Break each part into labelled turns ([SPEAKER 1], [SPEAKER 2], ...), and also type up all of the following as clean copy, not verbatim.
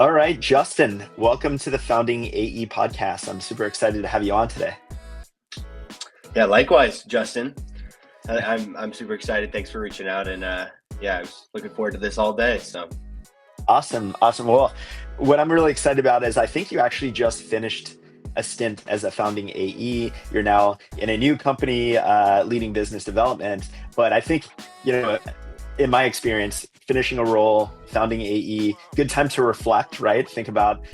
[SPEAKER 1] All right, Justin, welcome to the Founding AE podcast. I'm super excited to have you on today.
[SPEAKER 2] Yeah, likewise, Justin. I'm super excited. Thanks for reaching out, and I was looking forward to this all day. So
[SPEAKER 1] Awesome. Well, what I'm really excited about is I think you actually just finished a stint as a founding AE. You're now in a new company leading business development. But I think, in my experience, finishing a role, founding AE, good time to reflect, right? Think about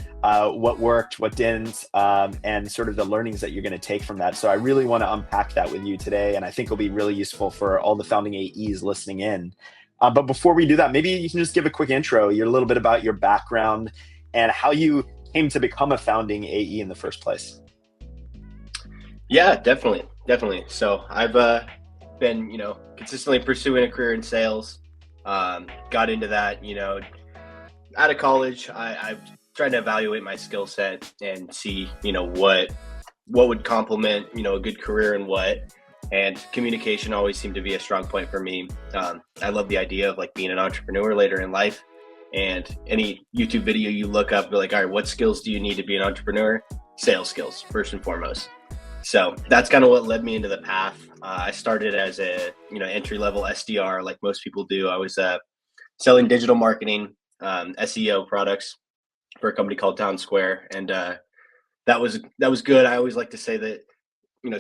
[SPEAKER 1] what worked, what didn't, and sort of the learnings that you're going to take from that. So I really want to unpack that with you today. And I think it'll be really useful for all the founding AEs listening in. But before we do that, maybe you can just give a quick intro, a little bit about your background and how you came to become a founding AE in the first place.
[SPEAKER 2] yeah, definitely. So I've been consistently pursuing a career in sales. Got into that out of college. I've tried to evaluate my skill set and see what would complement a good career and what. And communication always seemed to be a strong point for me. I love the idea of like being an entrepreneur later in life. And any YouTube video you look up, you're like, all right, what skills do you need to be an entrepreneur? Sales skills, first and foremost. So that's kind of what led me into the path. I started as a entry-level SDR, like most people do. I was selling digital marketing, SEO products for a company called Town Square, and that was good. I always like to say that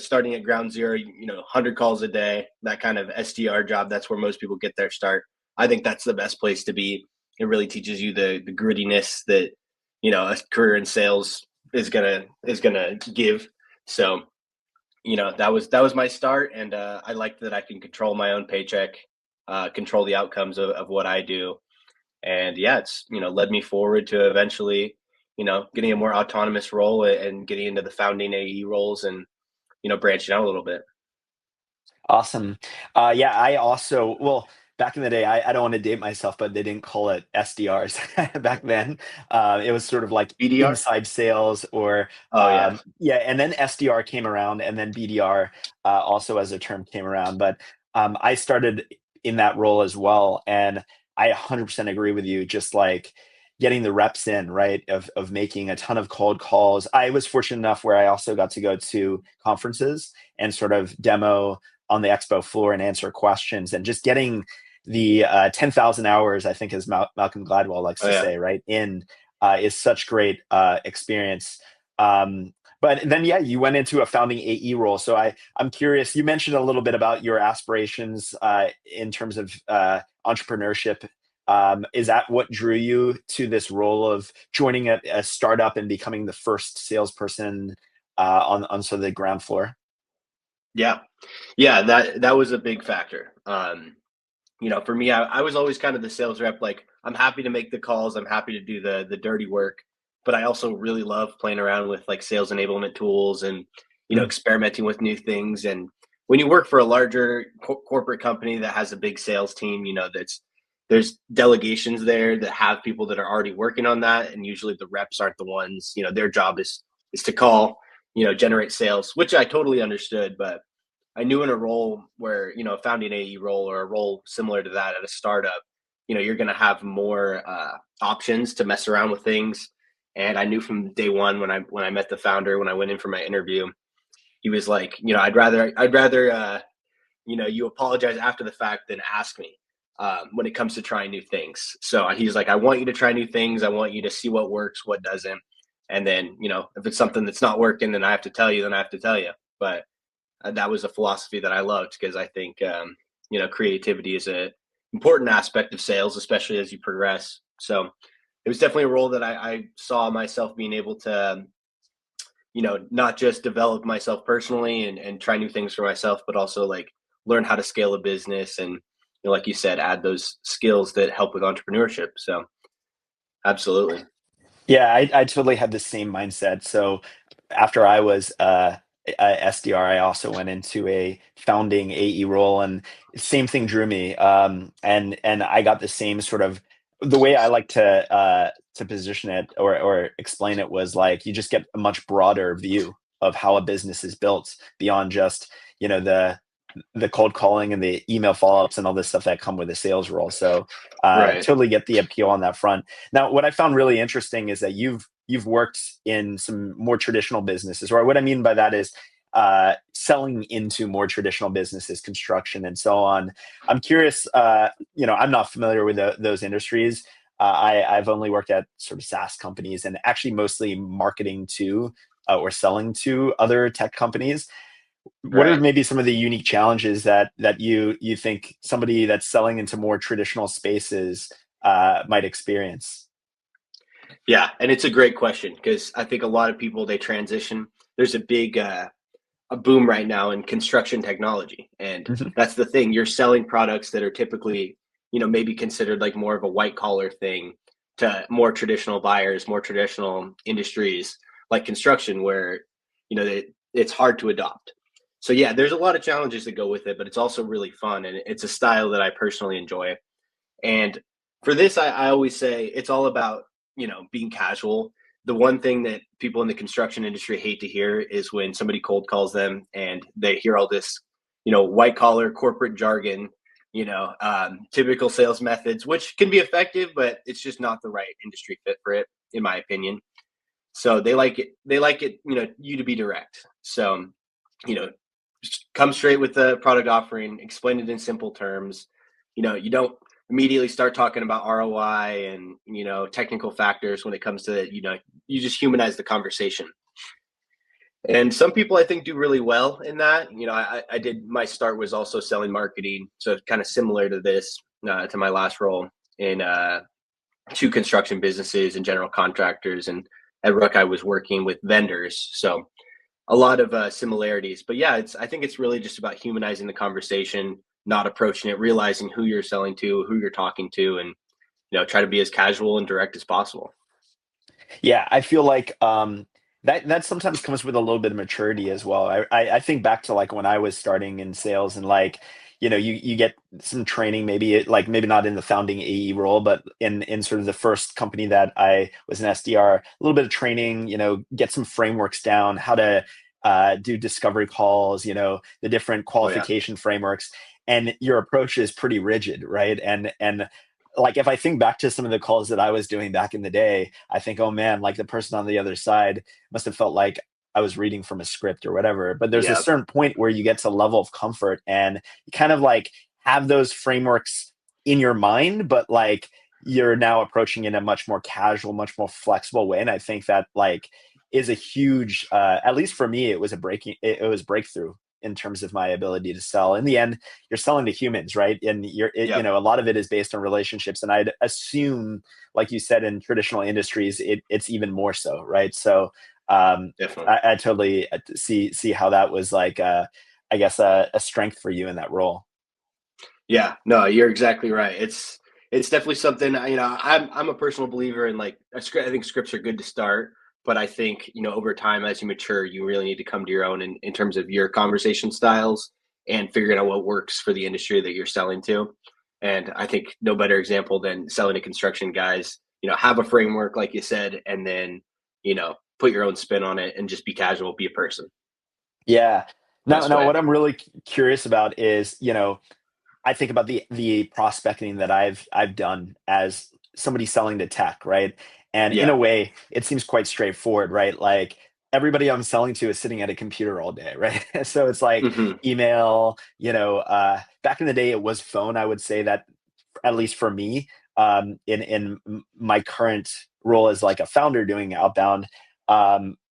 [SPEAKER 2] starting at ground zero, 100 calls a day, that kind of SDR job, that's where most people get their start. I think that's the best place to be. It really teaches you the grittiness that a career in sales is gonna give. So that was my start, and I liked that I can control my own paycheck, control the outcomes of what I do. And it's led me forward to eventually getting a more autonomous role and getting into the founding AE roles and branching out a little bit.
[SPEAKER 1] Awesome. I also, well, back in the day, I don't want to date myself, but they didn't call it SDRs back then. It was sort of like
[SPEAKER 2] BDR.
[SPEAKER 1] inside sales or,
[SPEAKER 2] Oh yeah.
[SPEAKER 1] and then SDR came around and then BDR also as a term came around. But I started in that role as well. And I 100% agree with you, just like getting the reps in, right, of making a ton of cold calls. I was fortunate enough where I also got to go to conferences and sort of demo on the expo floor and answer questions, and just getting the 10,000 hours, I think, as Malcolm Gladwell likes
[SPEAKER 2] Oh
[SPEAKER 1] to
[SPEAKER 2] yeah.
[SPEAKER 1] say, right, is such great experience. But then, you went into a founding AE role. So I'm curious, you mentioned a little bit about your aspirations in terms of entrepreneurship. Is that what drew you to this role of joining a startup and becoming the first salesperson on sort of the ground floor?
[SPEAKER 2] Yeah, that was a big factor. For me, I was always kind of the sales rep. Like, I'm happy to make the calls, I'm happy to do the dirty work, but I also really love playing around with like sales enablement tools and
[SPEAKER 1] Mm.
[SPEAKER 2] experimenting with new things. And when you work for a larger corporate company that has a big sales team, there's delegations there that have people that are already working on that, and usually the reps aren't the ones. Their job is to call, generate sales, which I totally understood. But I knew in a role where, a founding AE role or a role similar to that at a startup, you're going to have more options to mess around with things. And I knew from day one when I met the founder, when I went in for my interview, he was like, I'd rather you apologize after the fact than ask me when it comes to trying new things. So he's like, I want you to try new things. I want you to see what works, what doesn't. And then, if it's something that's not working, then I have to tell you, But that was a philosophy that I loved, because I think, creativity is a important aspect of sales, especially as you progress. So it was definitely a role that I saw myself being able to, not just develop myself personally and try new things for myself, but also like learn how to scale a business and, like you said, add those skills that help with entrepreneurship. So absolutely.
[SPEAKER 1] Yeah, I totally had the same mindset. So after I was a SDR, I also went into a founding AE role, and same thing drew me. And I got the same sort of, the way I like to position it or explain it was like you just get a much broader view of how a business is built beyond just the the cold calling and the email follow-ups and all this stuff that come with a sales role. So
[SPEAKER 2] Right.
[SPEAKER 1] totally get the appeal on that front. Now, what I found really interesting is that you've worked in some more traditional businesses, or what I mean by that is selling into more traditional businesses, construction and so on. I'm curious, I'm not familiar with those industries. I've only worked at sort of SaaS companies and actually mostly marketing to or selling to other tech companies. What are
[SPEAKER 2] Right.
[SPEAKER 1] maybe some of the unique challenges that you think somebody that's selling into more traditional spaces might experience?
[SPEAKER 2] Yeah, and it's a great question because I think a lot of people they transition. There's a big a boom right now in construction technology, and
[SPEAKER 1] Mhm.
[SPEAKER 2] that's the thing. You're selling products that are typically, maybe considered like more of a white collar thing to more traditional buyers, more traditional industries like construction, where it's hard to adopt. So yeah, there's a lot of challenges that go with it, but it's also really fun, and it's a style that I personally enjoy. And for this, I always say it's all about, being casual. The one thing that people in the construction industry hate to hear is when somebody cold calls them and they hear all this, white collar corporate jargon, typical sales methods, which can be effective, but it's just not the right industry fit for it, in my opinion. So they like it, you to be direct. So, you know, just come straight with the product offering, explain it in simple terms. You don't immediately start talking about ROI and, technical factors when it comes to it. You just humanize the conversation. And some people I think do really well in that. I did my start was also selling marketing. So kind of similar to this, to my last role in two construction businesses and general contractors. And at Ruck, I was working with vendors. So a lot of similarities, but yeah, I think it's really just about humanizing the conversation, not approaching it, realizing who you're selling to, who you're talking to, and try to be as casual and direct as possible.
[SPEAKER 1] Yeah, I feel like that sometimes comes with a little bit of maturity as well. I think back to like when I was starting in sales and like you get some training, like maybe not in the founding AE role, but in sort of the first company that I was an SDR, a little bit of training, get some frameworks down, how to do discovery calls, the different
[SPEAKER 2] Oh yeah.
[SPEAKER 1] qualification frameworks, and your approach is pretty rigid, right? And like if I think back to some of the calls that I was doing back in the day, I think, oh man, like the person on the other side must have felt like I was reading from a script or whatever. But there's a
[SPEAKER 2] Yeah.
[SPEAKER 1] certain point where you get to a level of comfort and you kind of like have those frameworks in your mind, but like you're now approaching in a much more casual, much more flexible way. And I think that like is a huge, at least for me, it was breakthrough in terms of my ability to sell. In the end, you're selling to humans, right? And
[SPEAKER 2] Yep.
[SPEAKER 1] a lot of it is based on relationships. And I'd assume, like you said, in traditional industries, it's even more so, right? So um,
[SPEAKER 2] Definitely.
[SPEAKER 1] I totally see how that was like, I guess, a strength for you in that role.
[SPEAKER 2] Yeah. No, you're exactly right. It's definitely something. I'm a personal believer in like I think scripts are good to start, but I think over time as you mature, you really need to come to your own in terms of your conversation styles and figuring out what works for the industry that you're selling to. And I think no better example than selling to construction guys. Have a framework like you said, and then put your own spin on it and just be casual, be a person.
[SPEAKER 1] Yeah. Now,
[SPEAKER 2] Best
[SPEAKER 1] now,
[SPEAKER 2] way.
[SPEAKER 1] what I'm really curious about is, I think about the prospecting that I've done as somebody selling to tech, right? And in
[SPEAKER 2] Yeah.
[SPEAKER 1] a way, it seems quite straightforward, right? Like everybody I'm selling to is sitting at a computer all day, right? So it's like
[SPEAKER 2] Hmm.
[SPEAKER 1] email, back in the day it was phone. I would say that at least for me, in my current role as like a founder doing outbound,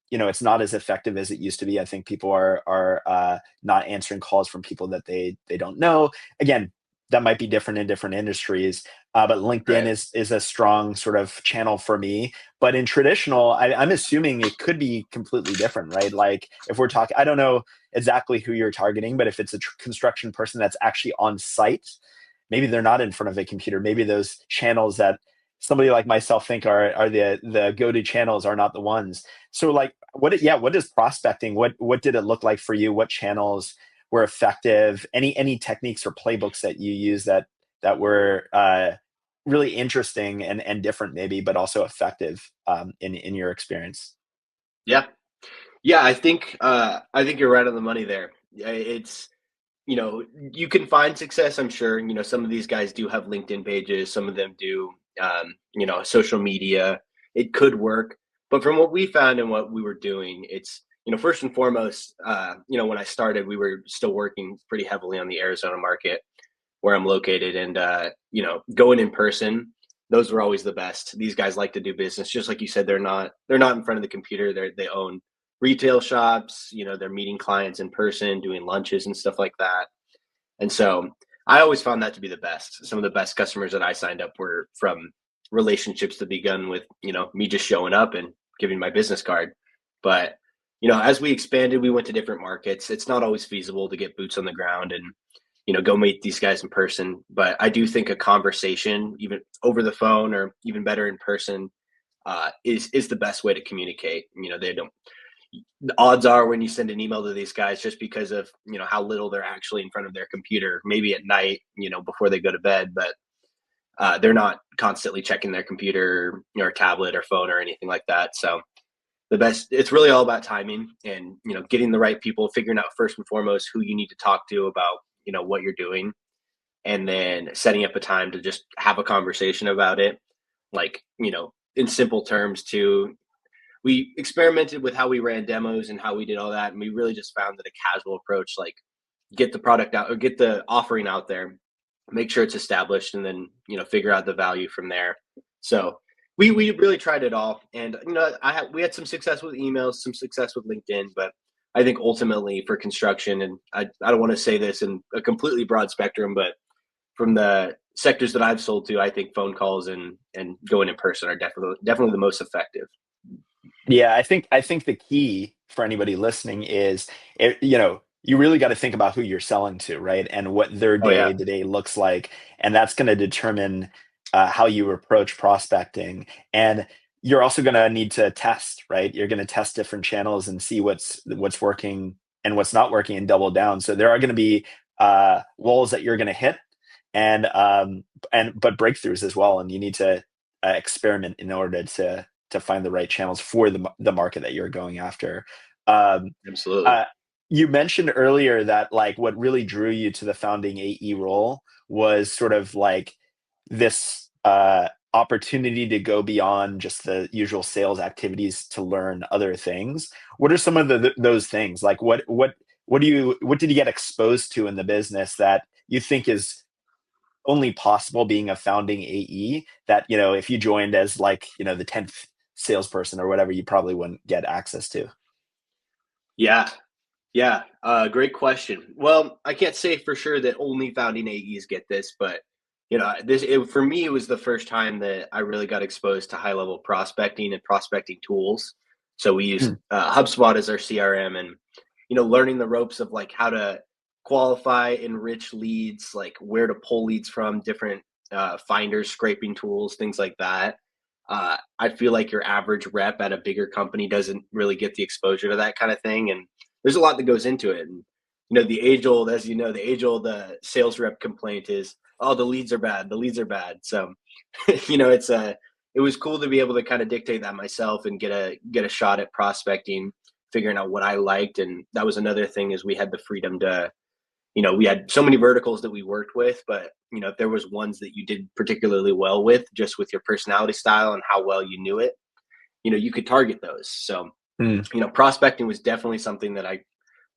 [SPEAKER 1] it's not as effective as it used to be. I think people are not answering calls from people that they don't know. Again, that might be different in different industries, but LinkedIn
[SPEAKER 2] Right.
[SPEAKER 1] is a strong sort of channel for me. But in traditional, I'm assuming it could be completely different, right? Like if we're talking, I don't know exactly who you're targeting, but if it's a construction person that's actually on site, maybe they're not in front of a computer. Maybe those channels that somebody like myself think are the go-to channels are not the ones. So like what is prospecting? What did it look like for you? What channels were effective? Any techniques or playbooks that you use that were really interesting and different maybe, but also effective in your experience?
[SPEAKER 2] Yeah. Yeah, I think you're right on the money there. Yeah, it's you can find success. I'm sure, some of these guys do have LinkedIn pages. Some of them do, social media. It could work. But from what we found and what we were doing, it's, first and foremost, when I started, we were still working pretty heavily on the Arizona market where I'm located, and, going in person, those were always the best. These guys like to do business. Just like you said, they're not in front of the computer. They own retail shops, they're meeting clients in person, doing lunches and stuff like that. And so I always found that to be the best. Some of the best customers that I signed up were from relationships that begun with, me just showing up and giving my business card. But, as we expanded, we went to different markets. It's not always feasible to get boots on the ground and, go meet these guys in person. But I do think a conversation, even over the phone or even better in person, is the best way to communicate. They don't, the odds are when you send an email to these guys, just because of how little they're actually in front of their computer, maybe at night, before they go to bed, but they're not constantly checking their computer or tablet or phone or anything like that. So it's really all about timing and getting the right people, figuring out first and foremost who you need to talk to about what you're doing, and then setting up a time to just have a conversation about it, like in simple terms. We experimented with how we ran demos and how we did all that. And we really just found that a casual approach, like get the product out or get the offering out there, make sure it's established, and then, figure out the value from there. So we really tried it all. And, we had some success with emails, some success with LinkedIn, but I think ultimately for construction, and I don't want to say this in a completely broad spectrum, but from the sectors that I've sold to, I think phone calls and going in person are definitely the most effective.
[SPEAKER 1] Yeah, I think the key for anybody listening is, you really got to think about who you're selling to, right? And what their
[SPEAKER 2] Oh yeah.
[SPEAKER 1] day to day looks like, and that's going to determine how you approach prospecting. And you're also going to need to test, right? You're going to test different channels and see what's working and what's not working, and double down. So there are going to be walls that you're going to hit, but breakthroughs as well, and you need to experiment in order to find the right channels for the market that you're going after. Um,
[SPEAKER 2] Absolutely.
[SPEAKER 1] uh, you mentioned earlier that, like, what really drew you to the founding AE role was sort of like this opportunity to go beyond just the usual sales activities to learn other things. What are some of those things? Like, what did you get exposed to in the business that you think is only possible being a founding AE, that, if you joined as, like, the 10th salesperson or whatever, you probably wouldn't get access to?
[SPEAKER 2] Yeah. Yeah. Great question. Well, I can't say for sure that only founding AEs get this, but for me, it was the first time that I really got exposed to high level prospecting and prospecting tools. So we used
[SPEAKER 1] Hmm.
[SPEAKER 2] HubSpot as our CRM, and learning the ropes of like how to qualify, enrich leads, like where to pull leads from, different finders, scraping tools, things like that. I feel like your average rep at a bigger company doesn't really get the exposure to that kind of thing, and there's a lot that goes into it. And the age old, as the age old sales rep complaint is, oh, the leads are bad. The leads are bad. So, it was cool to be able to kind of dictate that myself and get a shot at prospecting, figuring out what I liked. And that was another thing, is we had the freedom to, we had so many verticals that we worked with, but if there was ones that you did particularly well with, just with your personality style and how well you knew it, you could target those. So,
[SPEAKER 1] Hmm.
[SPEAKER 2] prospecting was definitely something that I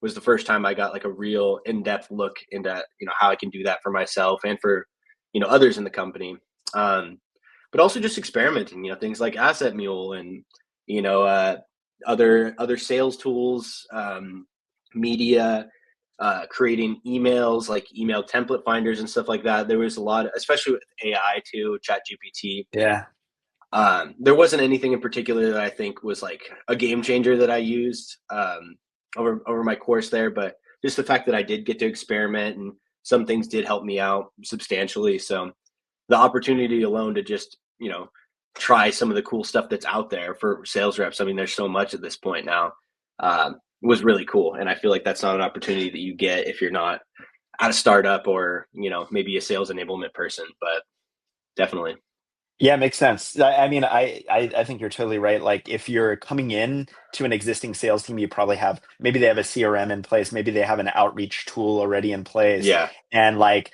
[SPEAKER 2] was the first time I got like a real in-depth look into, how I can do that for myself and for, others in the company. Um, but also just experimenting, things like Asset Mule and, you know, uh, other sales tools, media, creating emails, like email template finders and stuff like that. There was a lot, especially with AI too, Chat GPT.
[SPEAKER 1] Yeah.
[SPEAKER 2] There wasn't anything in particular that I think was like a game changer that I used over my course there, but just the fact that I did get to experiment, and some things did help me out substantially. So the opportunity alone to just try some of the cool stuff that's out there for sales reps. I mean, there's so much at this point now. Was really cool, and I feel like that's not an opportunity that you get if you're not at a startup or maybe a sales enablement person. But definitely.
[SPEAKER 1] Yeah, makes sense. I mean, I think you're totally right. Like if you're coming in to an existing sales team, you probably have maybe they have a CRM in place, maybe they have an outreach tool already in place,
[SPEAKER 2] Yeah,
[SPEAKER 1] and like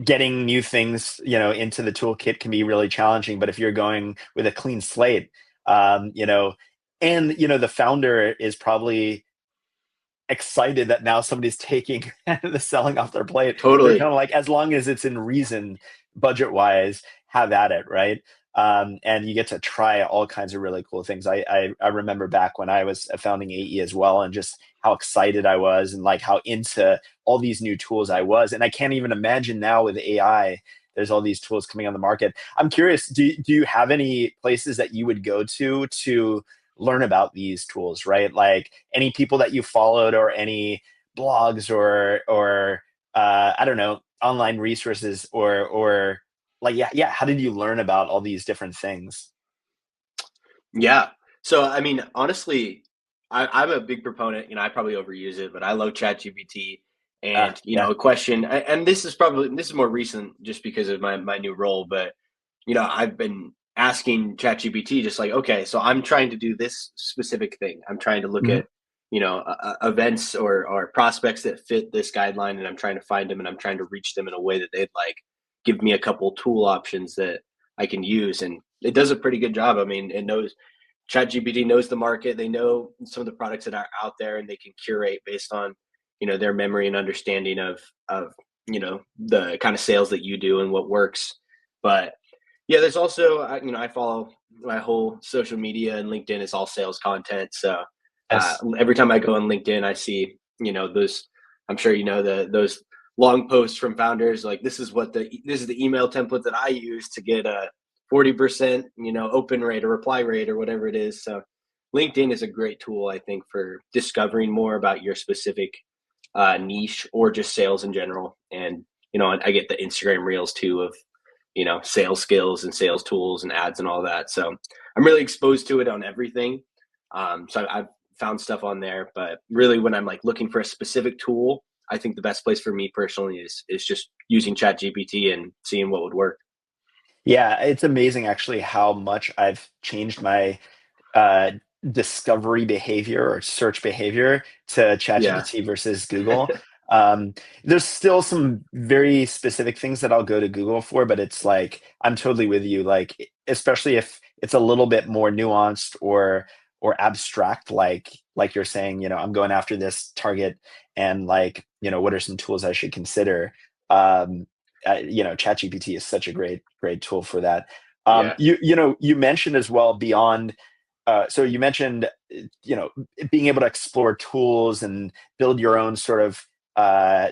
[SPEAKER 1] getting new things, into the toolkit can be really challenging. But if you're going with a clean slate, and the founder is probably excited that now somebody's taking the selling off their plate. They're kind
[SPEAKER 2] totally.
[SPEAKER 1] of like, as long as it's in reason, budget wise, have at it, right? And you get to try all kinds of really cool things. I remember back when I was a founding AE as well, and just how excited I was, and like how into all these new tools I was. And I can't even imagine now with AI. There's all these tools coming on the market. I'm curious, do you have any places that you would go to learn about these tools, right? Like any people that you followed, or any blogs, or I don't know, online resources, or like, yeah, how did you learn about all these different things?
[SPEAKER 2] Yeah. So, I mean, honestly, I'm a big proponent. I probably overuse it, but I love ChatGPT. And
[SPEAKER 1] Yeah.
[SPEAKER 2] a question, and this is more recent, just because of my new role. But I've been asking ChatGPT, just like, okay, so I'm trying to do this specific thing. I'm trying to look
[SPEAKER 1] Mhm.
[SPEAKER 2] at events or prospects that fit this guideline, and I'm trying to find them, and I'm trying to reach them in a way that they'd like give me a couple tool options that I can use, and it does a pretty good job. I mean, it knows ChatGPT knows the market. They know some of the products that are out there, and they can curate based on their memory and understanding of the kind of sales that you do and what works. But yeah, there's also I follow my whole social media, and LinkedIn is all sales content. So
[SPEAKER 1] Yes.
[SPEAKER 2] every time I go on LinkedIn, I see those. I'm sure those long posts from founders like, this is the email template that I use to get a 40% open rate or reply rate or whatever it is. So LinkedIn is a great tool, I think, for discovering more about your specific niche or just sales in general. And I get the Instagram reels too of sales skills and sales tools and ads and all that. So I'm really exposed to it on everything. So I've found stuff on there, but really when I'm like looking for a specific tool, I think the best place for me personally is just using Chat GPT and seeing what would work.
[SPEAKER 1] Yeah, it's amazing actually how much I've changed my uh, discovery behavior or search behavior to
[SPEAKER 2] Yeah.
[SPEAKER 1] ChatGPT versus Google. Um, there's still some very specific things that I'll go to Google for, but it's like I'm totally with you. Like, especially if it's a little bit more nuanced or abstract, like you're saying, I'm going after this target, and like, what are some tools I should consider? Um, ChatGPT is such a great tool for that.
[SPEAKER 2] Yeah.
[SPEAKER 1] You mentioned as well beyond, so you mentioned, being able to explore tools and build your own sort of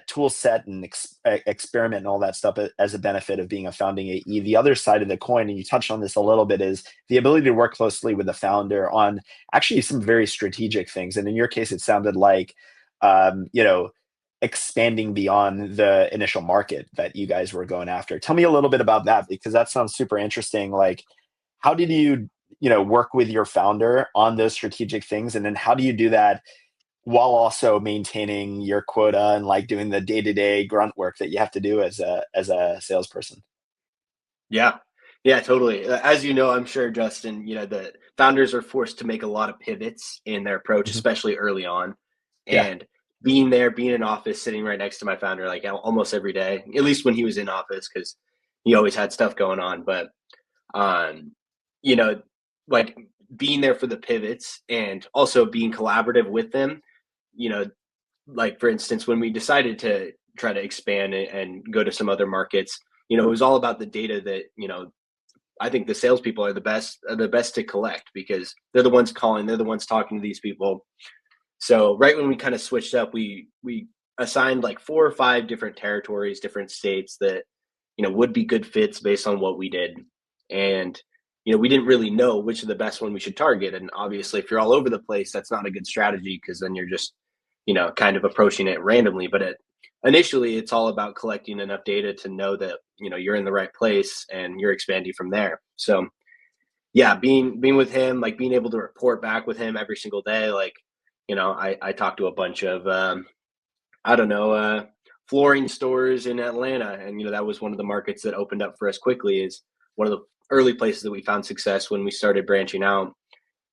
[SPEAKER 1] tool set, and experiment and all that stuff, as a benefit of being a founding AE. The other side of the coin, and you touched on this a little bit, is the ability to work closely with the founder on actually some very strategic things. And in your case, it sounded like, um, you know, expanding beyond the initial market that you guys were going after. Tell me a little bit about that, because that sounds super interesting. Like, how did you work with your founder on those strategic things, and then how do you do that while also maintaining your quota and like doing the day-to-day grunt work that you have to do as a salesperson?
[SPEAKER 2] Yeah. Yeah, totally. As you know, I'm sure, Justin, the founders are forced to make a lot of pivots in their approach,
[SPEAKER 1] Mhm.
[SPEAKER 2] especially early on.
[SPEAKER 1] Yeah.
[SPEAKER 2] And being in office, sitting right next to my founder, like almost every day, at least when he was in office, because he always had stuff going on. But, um, you know, like being there for the pivots and also being collaborative with them, you know, like for instance, when we decided to try to expand and go to some other markets, it was all about the data that, I think the salespeople are the best to collect because they're the ones calling, they're the ones talking to these people. So right when we kind of switched up, we assigned like 4 or 5 different territories, different states that would be good fits based on what we did, and we didn't really know which of the best one we should target. And obviously, if you're all over the place, that's not a good strategy because then you're just kind of approaching it randomly. But initially, it's all about collecting enough data to know that you're in the right place and you're expanding from there. So yeah, being with him, like being able to report back with him every single day, like I talked to a bunch of I don't know, flooring stores in Atlanta, and that was one of the markets that opened up for us quickly. Is one of the early places that we found success when we started branching out.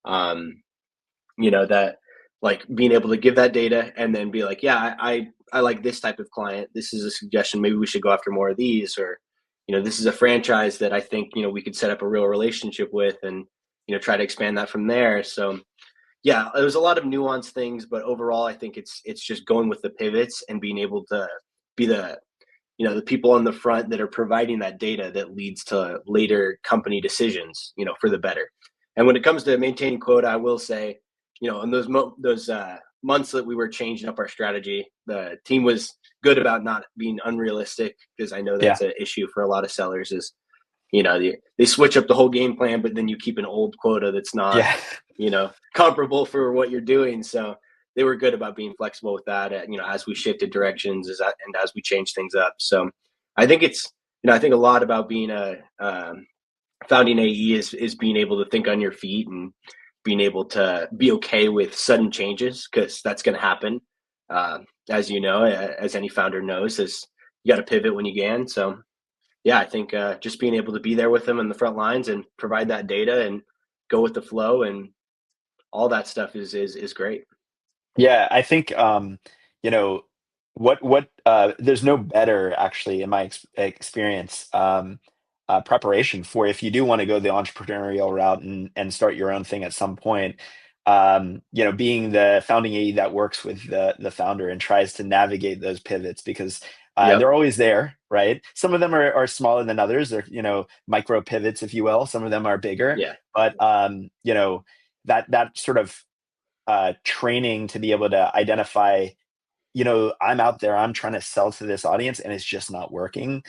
[SPEAKER 2] That like being able to give that data and then be like, yeah, I like this type of client. This is a suggestion. Maybe we should go after more of these, or, this is a franchise that I think, we could set up a real relationship with and, try to expand that from there. So yeah, it was a lot of nuanced things, but overall, I think it's just going with the pivots and being able to be the people on the front that are providing that data that leads to later company decisions, for the better. And when it comes to maintaining quota, I will say, in those months that we were changing up our strategy, the team was good about not being unrealistic, because I know that's an issue for a lot of sellers is, they switch up the whole game plan, but then you keep an old quota that's not, comparable for what you're doing. So they were good about being flexible with that, as we shifted directions and as we changed things up. So I think I think a lot about being a founding AE is being able to think on your feet and being able to be okay with sudden changes, because that's going to happen. As as any founder knows, is you got to pivot when you can. So yeah, I think just being able to be there with them in the front lines and provide that data and go with the flow and all that stuff is great.
[SPEAKER 1] Yeah, I think what there's no better, actually, in my experience, preparation for if you do want to go the entrepreneurial route and start your own thing at some point. Being the founding AE that works with the founder and tries to navigate those pivots, because they're always there, right? Some of them are smaller than others. They're micro pivots, if you will. Some of them are bigger.
[SPEAKER 2] Yeah.
[SPEAKER 1] But that sort of training to be able to identify, I'm out there, I'm trying to sell to this audience and it's just not working.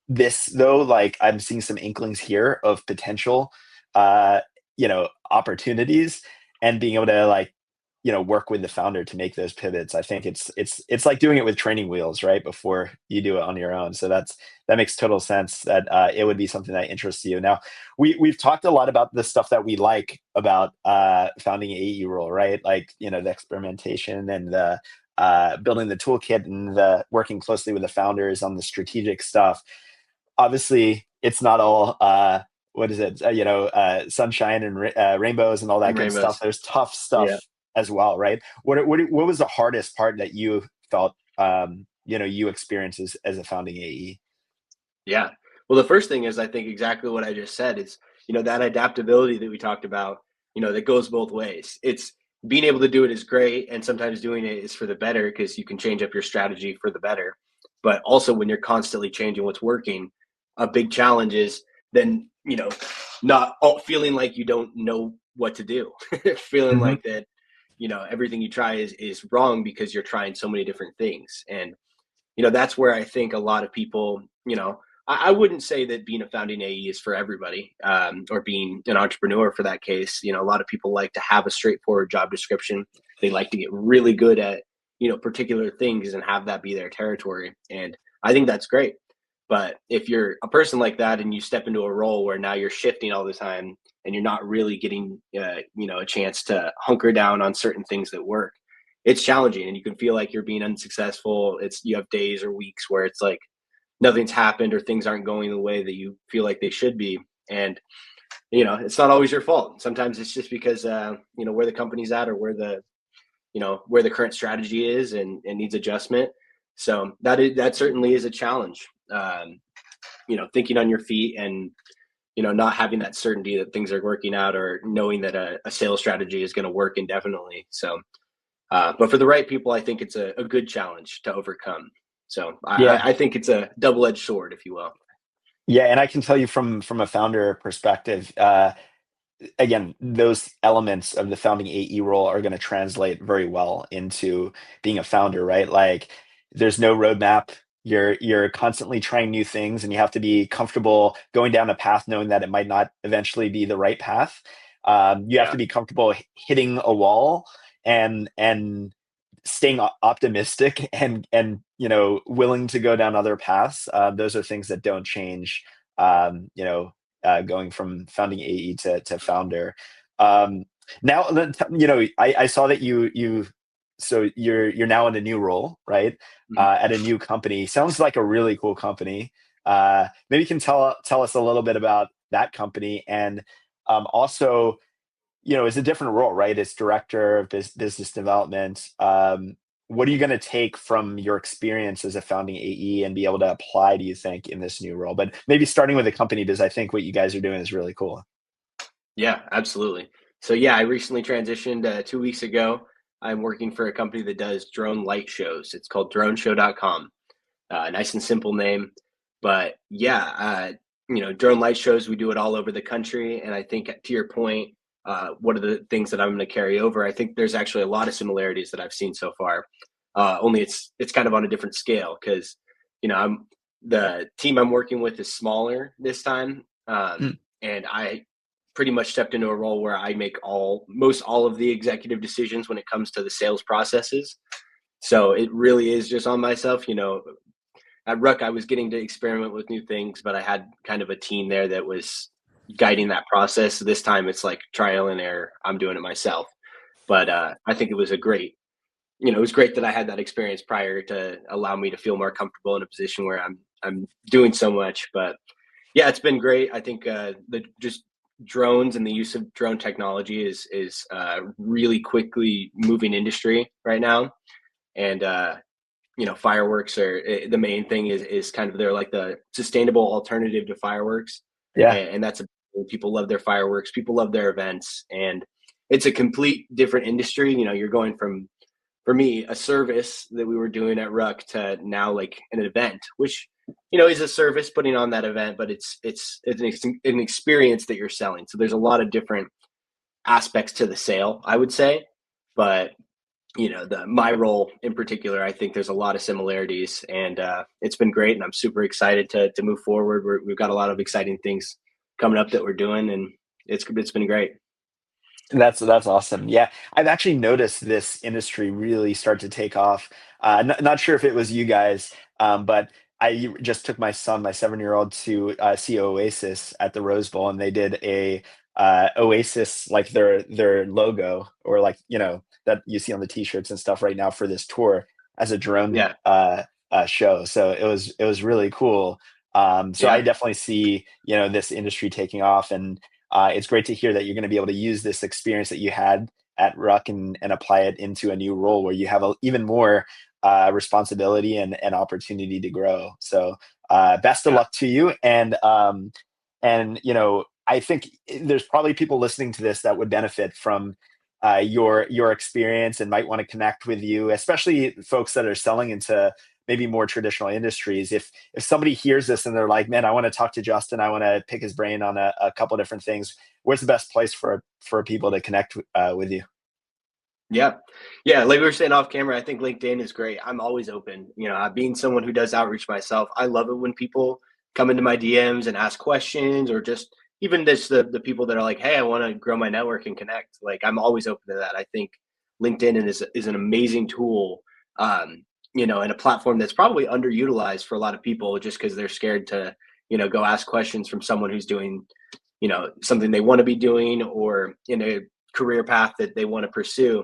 [SPEAKER 1] This though, like I'm seeing some inklings here of potential, opportunities, and being able to work with the founder to make those pivots. I think it's like doing it with training wheels, right? Before you do it on your own. So that makes total sense that it would be something that interests you. Now, we've talked a lot about the stuff that we like about founding AE role, right? Like, the experimentation and the building the toolkit and the working closely with the founders on the strategic stuff. Obviously, it's not all what is it? Sunshine and rainbows and all that good stuff. There's tough stuff as well, right? What was the hardest part that you felt you experienced as a founding AE?
[SPEAKER 2] Yeah. Well, the first thing is, I think exactly what I just said is, that adaptability that we talked about, that goes both ways. It's being able to do it is great, and sometimes doing it is for the better, because you can change up your strategy for the better. But also, when you're constantly changing what's working, a big challenge is then, not feeling like you don't know what to do, feeling like that, everything you try is wrong because you're trying so many different things. And, that's where I think a lot of people, I wouldn't say that being a founding AE is for everybody, or being an entrepreneur for that case. A lot of people like to have a straightforward job description. They like to get really good at, particular things and have that be their territory. And I think that's great. But if you're a person like that and you step into a role where now you're shifting all the time and you're not really getting, a chance to hunker down on certain things that work, it's challenging, and you can feel like you're being unsuccessful. You have days or weeks where it's like nothing's happened or things aren't going the way that you feel like they should be. And, it's not always your fault. Sometimes it's just because, where the company's at, or where the current strategy is and needs adjustment. So that certainly is a challenge. Thinking on your feet and, not having that certainty that things are working out, or knowing that a sales strategy is going to work indefinitely. So, but for the right people, I think it's a good challenge to overcome. So I think it's a double-edged sword, if you will.
[SPEAKER 1] Yeah. And I can tell you from a founder perspective, again, those elements of the founding AE role are going to translate very well into being a founder, right? Like, there's no roadmap. You're constantly trying new things, and you have to be comfortable going down a path knowing that it might not eventually be the right path. You have to be comfortable hitting a wall and staying optimistic and willing to go down other paths. Those are things that don't change. Going from founding AE to founder. Now, I saw that so you're now in a new role, right? At a new company. Sounds like a really cool company. Maybe you can tell us a little bit about that company, and also, it's a different role, right? It's director of business development. What are you going to take from your experience as a founding AE and be able to apply, do you think, in this new role? But maybe starting with the company, because I think what you guys are doing is really cool.
[SPEAKER 2] Yeah, absolutely. So yeah, I recently transitioned 2 weeks ago. I'm working for a company that does drone light shows. It's called droneshow.com. Nice and simple name. But yeah, drone light shows, we do it all over the country. And I think to your point, what are the things that I'm going to carry over? I think there's actually a lot of similarities that I've seen so far. Only it's kind of on a different scale because, the team I'm working with is smaller this time.
[SPEAKER 1] Hmm.
[SPEAKER 2] And I pretty much stepped into a role where I make most all of the executive decisions when it comes to the sales processes. So it really is just on myself. At Ruck, I was getting to experiment with new things, but I had kind of a team there that was guiding that process. So this time it's like trial and error. I'm doing it myself. But I think it was great that I had that experience prior to allow me to feel more comfortable in a position where I'm doing so much. But yeah, it's been great. I think the just drones and the use of drone technology is really quickly moving industry right now. And fireworks are the main thing is kind of they're like the sustainable alternative to fireworks,
[SPEAKER 1] Yeah.
[SPEAKER 2] and that's people love their fireworks, people love their events, and it's a complete different industry. You're going from, for me, a service that we were doing at Ruck to now like an event, which is a service putting on that event, but it's an experience that you're selling. So there's a lot of different aspects to the sale, I would say, but my role in particular, I think there's a lot of similarities, and it's been great, and I'm super excited to move forward. We've got a lot of exciting things coming up that we're doing, and it's been great.
[SPEAKER 1] That's awesome. Yeah, I've actually noticed this industry really start to take off. Not sure if it was you guys, but I just took my son, my 7-year-old, to see Oasis at the Rose Bowl, and they did a Oasis, like their logo, or like that you see on the T-shirts and stuff right now for this tour, as a drone
[SPEAKER 2] Yeah,
[SPEAKER 1] show. So it was really cool. So I
[SPEAKER 2] yeah,
[SPEAKER 1] definitely see this industry taking off, and it's great to hear that you're going to be able to use this experience that you had at Ruck, and apply it into a new role where you have even more responsibility and opportunity to grow. So best of
[SPEAKER 2] yeah,
[SPEAKER 1] luck to you. And I think there's probably people listening to this that would benefit from your experience and might want to connect with you, especially folks that are selling into maybe more traditional industries. If somebody hears this and they're like, man, I want to talk to Justin, I want to pick his brain on a couple different things, where's the best place for people to connect with you?
[SPEAKER 2] yeah, yeah. Like we were saying off camera, I think LinkedIn is great. I'm always open. Being someone who does outreach myself, I love it when people come into my DMs and ask questions, or just even just the people that are like, hey, I want to grow my network and connect. Like I'm always open to that. I think LinkedIn is an amazing tool. And a platform that's probably underutilized for a lot of people just because they're scared to, go ask questions from someone who's doing, something they want to be doing, or in a career path that they want to pursue.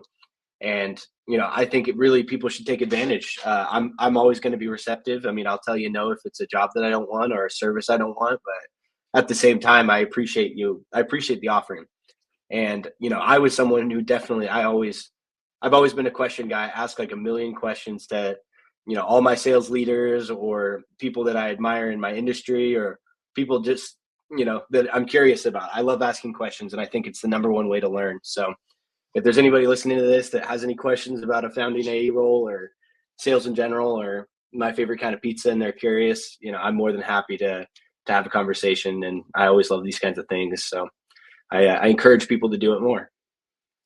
[SPEAKER 2] And I think it really, people should take advantage. I'm always going to be receptive. I mean, I'll tell you no if it's a job that I don't want or a service I don't want, but at the same time, I appreciate the offering. And I was someone who definitely, I've always been a question guy. I ask like a million questions to all my sales leaders, or people that I admire in my industry, or people just that I'm curious about. I love asking questions, and I think it's the number one way to learn. So if there's anybody listening to this that has any questions about a founding AE role, or sales in general, or my favorite kind of pizza, and they're curious, I'm more than happy to have a conversation. And I always love these kinds of things. So I encourage people to do it more.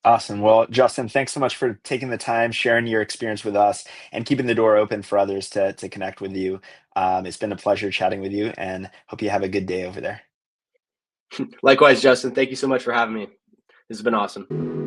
[SPEAKER 1] Awesome. Well, Justin, thanks so much for taking the time, sharing your experience with us, and keeping the door open for others to connect with you. It's been a pleasure chatting with you, and hope you have a good day over there.
[SPEAKER 2] Likewise, Justin, thank you so much for having me. This has been awesome.